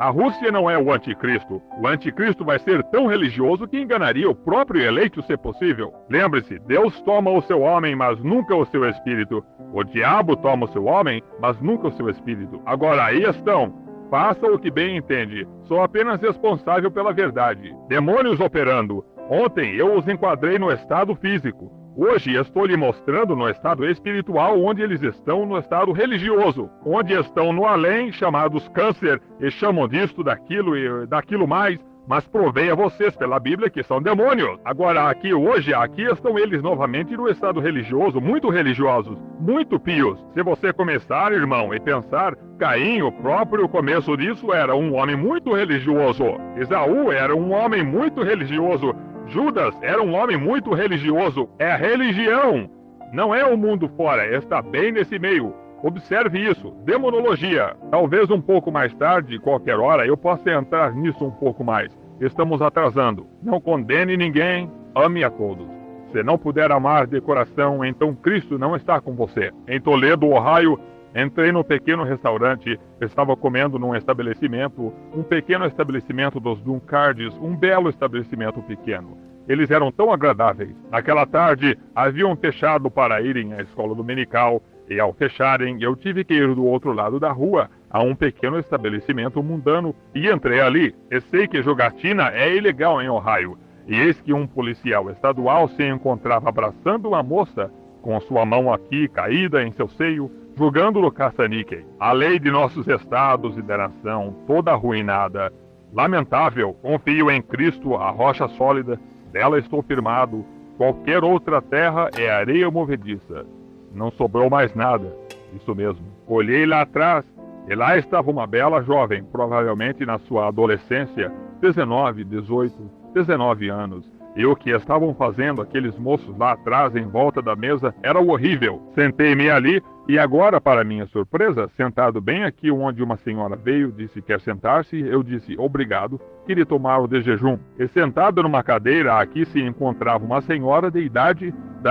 A Rússia não é o anticristo. O anticristo vai ser tão religioso que enganaria o próprio eleito, se possível. Lembre-se, Deus toma o seu homem, mas nunca o seu espírito. O diabo toma o seu homem, mas nunca o seu espírito. Agora, aí estão. Faça o que bem entende. Sou apenas responsável pela verdade. Demônios operando. Ontem eu os enquadrei no estado físico. Hoje estou lhe mostrando no estado espiritual onde eles estão no estado religioso. Onde estão no além, chamados câncer, e chamam disto, daquilo e daquilo mais. Mas provei a vocês pela Bíblia que são demônios. Agora, aqui hoje, aqui estão eles novamente no estado religioso, muito religiosos, muito pios. Se você começar, irmão, e pensar, Caim, o próprio começo disso, era um homem muito religioso. Esaú era um homem muito religioso. Judas era um homem muito religioso. É a religião, não é o mundo fora, está bem nesse meio. Observe isso, demonologia. Talvez um pouco mais tarde, qualquer hora, eu possa entrar nisso um pouco mais. Estamos atrasando. Não condene ninguém, ame a todos. Se não puder amar de coração, então Cristo não está com você. Em Toledo, Ohio, entrei num pequeno restaurante, estava comendo num estabelecimento, um pequeno estabelecimento dos Duncards, um belo estabelecimento pequeno. Eles eram tão agradáveis. Naquela tarde, haviam fechado para irem à escola dominical, e ao fecharem, eu tive que ir do outro lado da rua, a um pequeno estabelecimento mundano, e entrei ali. E sei que jogatina é ilegal em Ohio. E eis que um policial estadual se encontrava abraçando uma moça, com sua mão aqui caída em seu seio, jogando no caça-níquel. A lei de nossos estados e da nação, toda arruinada. Lamentável, confio em Cristo, a rocha sólida, dela estou firmado. Qualquer outra terra é areia movediça. Não sobrou mais nada. Isso mesmo. Olhei lá atrás, e lá estava uma bela jovem, provavelmente na sua adolescência, 19, 18, 19 anos. E o que estavam fazendo aqueles moços lá atrás, em volta da mesa, era horrível. Sentei-me ali, e agora, para minha surpresa, sentado bem aqui onde uma senhora veio, disse que quer sentar-se, eu disse obrigado, queria tomar o de jejum. E sentado numa cadeira, aqui se encontrava uma senhora da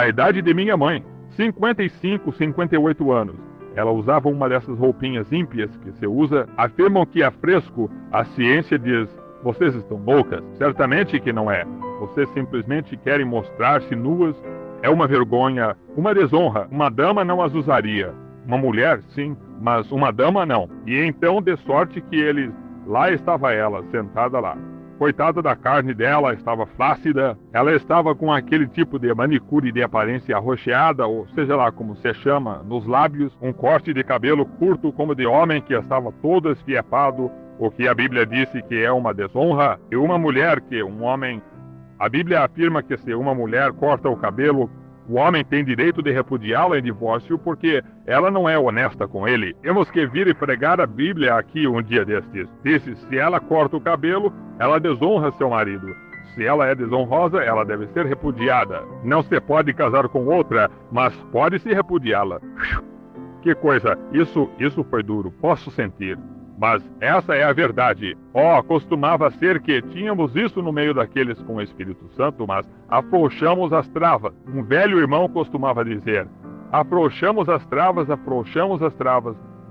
idade de minha mãe. 55, 58 anos. Ela usava uma dessas roupinhas ímpias que se usa. Afirmam que é fresco. A ciência diz, vocês estão loucas. Certamente que não é. Vocês simplesmente querem mostrar-se nuas. É uma vergonha, uma desonra. Uma dama não as usaria. Uma mulher, sim, mas uma dama não. E então, de sorte que eles... Lá estava ela, sentada lá. Coitada da carne dela, estava flácida. Ela estava com aquele tipo de manicure de aparência arroxeada, ou seja lá como se chama, nos lábios. Um corte de cabelo curto como de homem que estava todo esfiapado, o que a Bíblia disse que é uma desonra. E uma mulher que um homem... A Bíblia afirma que se uma mulher corta o cabelo, o homem tem direito de repudiá-la em divórcio porque ela não é honesta com ele. Temos que vir e pregar a Bíblia aqui um dia destes. Disse, se ela corta o cabelo, ela desonra seu marido. Se ela é desonrosa, ela deve ser repudiada. Não se pode casar com outra, mas pode se repudiá-la. Que coisa, isso foi duro, posso sentir. Mas essa é a verdade. Costumava ser que tínhamos isso no meio daqueles com o Espírito Santo, mas afrouxamos as travas. Um velho irmão costumava dizer, afrouxamos as travas,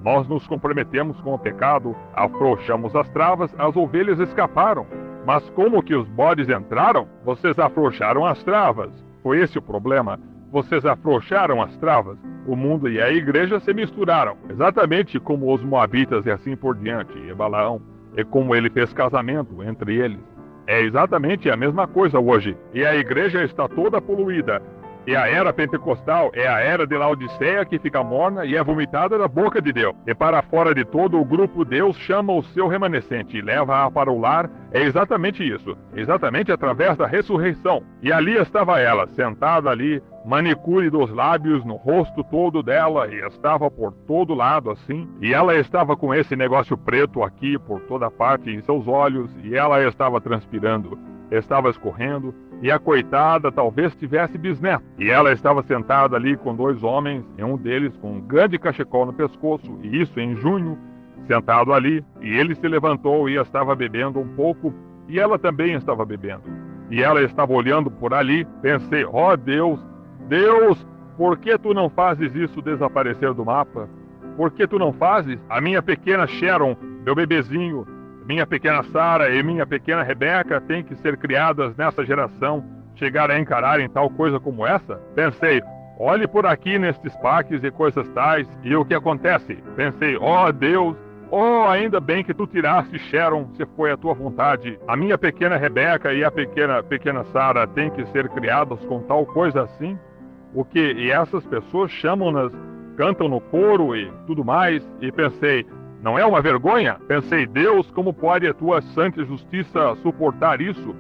nós nos comprometemos com o pecado, afrouxamos as travas, as ovelhas escaparam. Mas como que os bodes entraram? Vocês afrouxaram as travas. Foi esse o problema. Vocês afrouxaram as travas. O mundo e a igreja se misturaram, exatamente como os moabitas e assim por diante, e Balaão, e como ele fez casamento entre eles. É exatamente a mesma coisa hoje, e a igreja está toda poluída. E a era pentecostal é a era de Laodiceia que fica morna e é vomitada da boca de Deus. E para fora de todo o grupo, Deus chama o seu remanescente e leva-a para o lar. É exatamente isso, exatamente através da ressurreição. E ali estava ela, sentada ali, manicure dos lábios no rosto todo dela, e estava por todo lado assim. E ela estava com esse negócio preto aqui por toda parte em seus olhos, e ela estava transpirando, estava escorrendo. E a coitada talvez tivesse bisneto. E ela estava sentada ali com dois homens, e um deles com um grande cachecol no pescoço, e isso em junho, sentado ali. E ele se levantou e estava bebendo um pouco, e ela também estava bebendo. E ela estava olhando por ali. Pensei, Deus, Deus, por que tu não fazes isso desaparecer do mapa? Por que tu não fazes? A minha pequena Sharon, meu bebezinho, minha pequena Sara e minha pequena Rebeca têm que ser criadas nessa geração, chegar a encararem tal coisa como essa? Pensei, olhe por aqui nestes parques e coisas tais, e o que acontece? Pensei, ó Deus, ainda bem que tu tiraste Sharon, se foi a tua vontade. A minha pequena Rebeca e a pequena Sara têm que ser criadas com tal coisa assim? E essas pessoas chamam-nas, cantam no coro e tudo mais, e pensei, não é uma vergonha? Pensei, Deus, como pode a tua santa justiça suportar isso?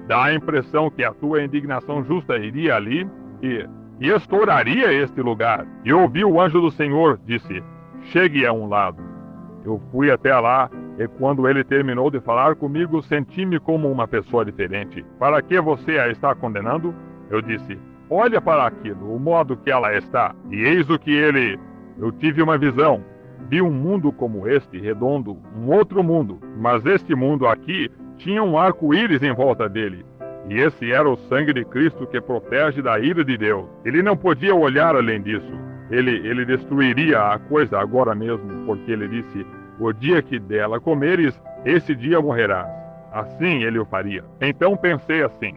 Dá a impressão que a tua indignação justa iria ali e estouraria este lugar. E ouvi o anjo do Senhor, disse, chegue a um lado. Eu fui até lá, e quando ele terminou de falar comigo, senti-me como uma pessoa diferente. Para que você a está condenando? Eu disse, olha para aquilo, o modo que ela está. E eis o que eu tive uma visão. Vi um mundo como este, redondo, um outro mundo. Mas este mundo aqui tinha um arco-íris em volta dele. E esse era o sangue de Cristo que protege da ira de Deus. Ele não podia olhar além disso. Ele destruiria a coisa agora mesmo, porque ele disse, o dia que dela comeres, esse dia morrerás. Assim ele o faria. Então pensei assim,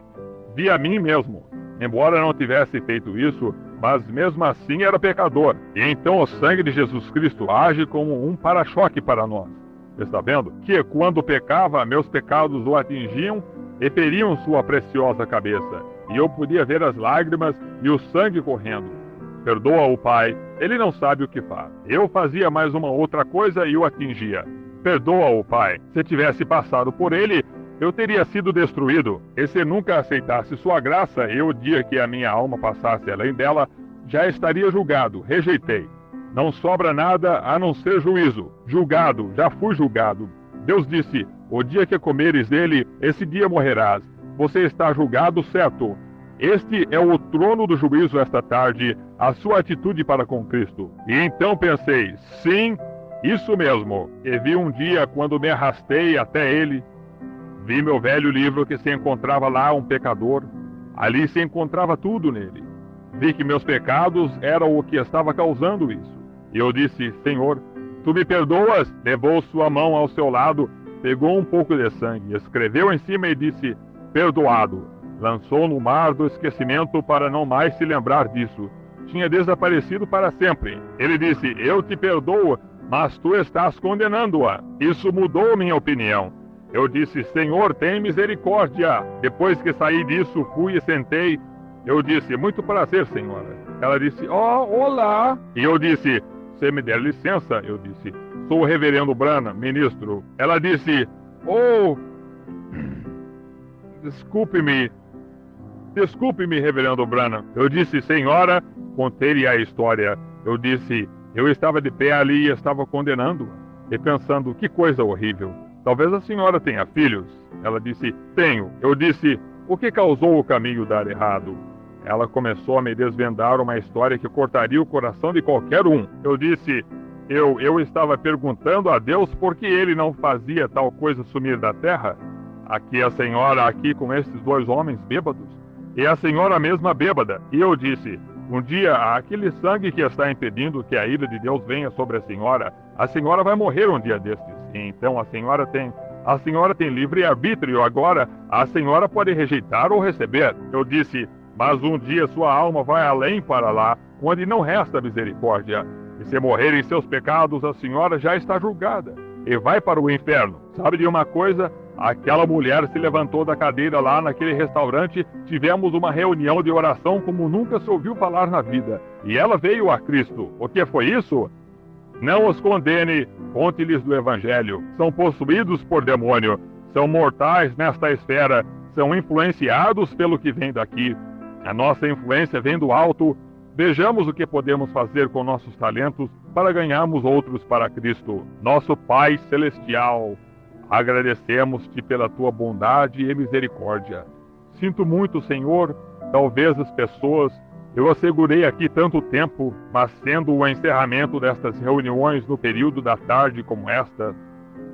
vi a mim mesmo. Embora não tivesse feito isso, mas mesmo assim era pecador. E então o sangue de Jesus Cristo age como um para-choque para nós. Está vendo? Que quando pecava, meus pecados o atingiam e feriam sua preciosa cabeça. E eu podia ver as lágrimas e o sangue correndo. Perdoa-o, Pai, ele não sabe o que faz. Eu fazia mais uma outra coisa e o atingia. Perdoa-o, Pai. Se tivesse passado por ele, eu teria sido destruído. E se nunca aceitasse sua graça, e o dia que a minha alma passasse além dela, já estaria julgado. Rejeitei. Não sobra nada a não ser juízo. Julgado, já fui julgado. Deus disse, o dia que comeres dele, esse dia morrerás. Você está julgado, certo? Este é o trono do juízo esta tarde, a sua atitude para com Cristo. E então pensei, sim, isso mesmo. E vi um dia, quando me arrastei até ele, vi meu velho livro que se encontrava lá um pecador. Ali se encontrava tudo nele. Vi que meus pecados eram o que estava causando isso. E eu disse, Senhor, tu me perdoas? Levou sua mão ao seu lado, pegou um pouco de sangue, escreveu em cima e disse, perdoado. Lançou no mar do esquecimento para não mais se lembrar disso. Tinha desaparecido para sempre. Ele disse, eu te perdoo, mas tu estás condenando-a. Isso mudou minha opinião. Eu disse, Senhor, tem misericórdia. Depois que saí disso, fui e sentei. Eu disse, muito prazer, senhora. Ela disse, olá. E eu disse, se me der licença, eu disse, sou o reverendo Branham, ministro. Ela disse, Desculpe-me, reverendo Branham. Eu disse, senhora, contei-lhe a história. Eu disse, eu estava de pé ali e estava condenando. E pensando, que coisa horrível. Talvez a senhora tenha filhos. Ela disse, tenho. Eu disse, o que causou o caminho dar errado? Ela começou a me desvendar uma história que cortaria o coração de qualquer um. Eu disse, eu estava perguntando a Deus por que ele não fazia tal coisa sumir da terra. Aqui a senhora, aqui com esses dois homens bêbados. E a senhora mesma bêbada. E eu disse, um dia, aquele sangue que está impedindo que a ira de Deus venha sobre a senhora vai morrer um dia destes. E então a senhora tem livre-arbítrio. Agora, a senhora pode rejeitar ou receber. Eu disse, mas um dia sua alma vai além para lá, onde não resta misericórdia. E se morrer em seus pecados, a senhora já está julgada. E vai para o inferno. Sabe de uma coisa? Aquela mulher se levantou da cadeira lá naquele restaurante, tivemos uma reunião de oração como nunca se ouviu falar na vida. E ela veio a Cristo. O que foi isso? Não os condene, conte-lhes do Evangelho. São possuídos por demônio, são mortais nesta esfera, são influenciados pelo que vem daqui. A nossa influência vem do alto. Vejamos o que podemos fazer com nossos talentos para ganharmos outros para Cristo. Nosso Pai Celestial, agradecemos-te pela tua bondade e misericórdia. Sinto muito, Senhor, talvez as pessoas, eu assegurei aqui tanto tempo, mas sendo o encerramento destas reuniões no período da tarde como esta,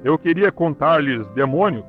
eu queria contar-lhes demônios,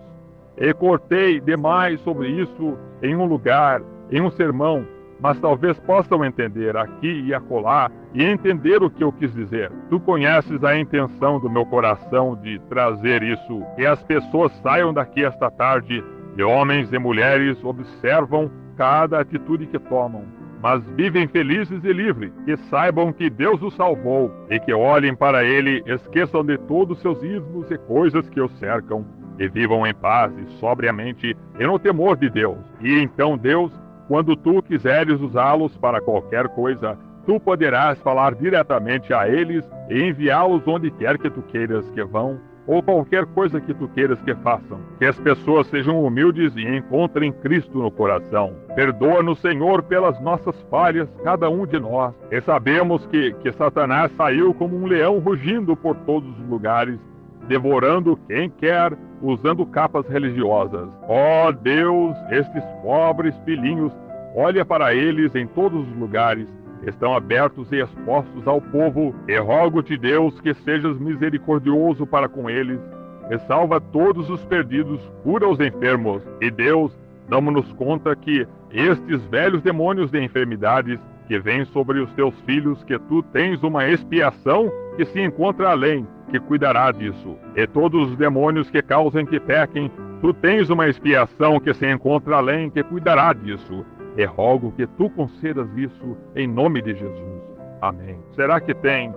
e cortei demais sobre isso em um lugar, em um sermão, mas talvez possam entender aqui e acolá e entender o que eu quis dizer. Tu conheces a intenção do meu coração de trazer isso, que as pessoas saiam daqui esta tarde e homens e mulheres observam cada atitude que tomam, mas vivem felizes e livres, que saibam que Deus os salvou e que olhem para Ele, esqueçam de todos os seus ismos e coisas que os cercam e vivam em paz e sobriamente e no temor de Deus. E então Deus, quando tu quiseres usá-los para qualquer coisa, tu poderás falar diretamente a eles e enviá-los onde quer que tu queiras que vão, ou qualquer coisa que tu queiras que façam. Que as pessoas sejam humildes e encontrem Cristo no coração. Perdoa-nos, Senhor, pelas nossas falhas, cada um de nós. E sabemos que Satanás saiu como um leão rugindo por todos os lugares, devorando quem quer, usando capas religiosas. Ó Deus, estes pobres filhinhos, olha para eles em todos os lugares, estão abertos e expostos ao povo, e rogo-te, Deus, que sejas misericordioso para com eles, e salva todos os perdidos, cura os enfermos. E Deus, damos-nos conta que estes velhos demônios de enfermidades que vêm sobre os teus filhos, que tu tens uma expiação que se encontra além, que cuidará disso. E todos os demônios que causem que pequem, tu tens uma expiação que se encontra além, que cuidará disso. E rogo que tu concedas isso em nome de Jesus. Amém. Será que tem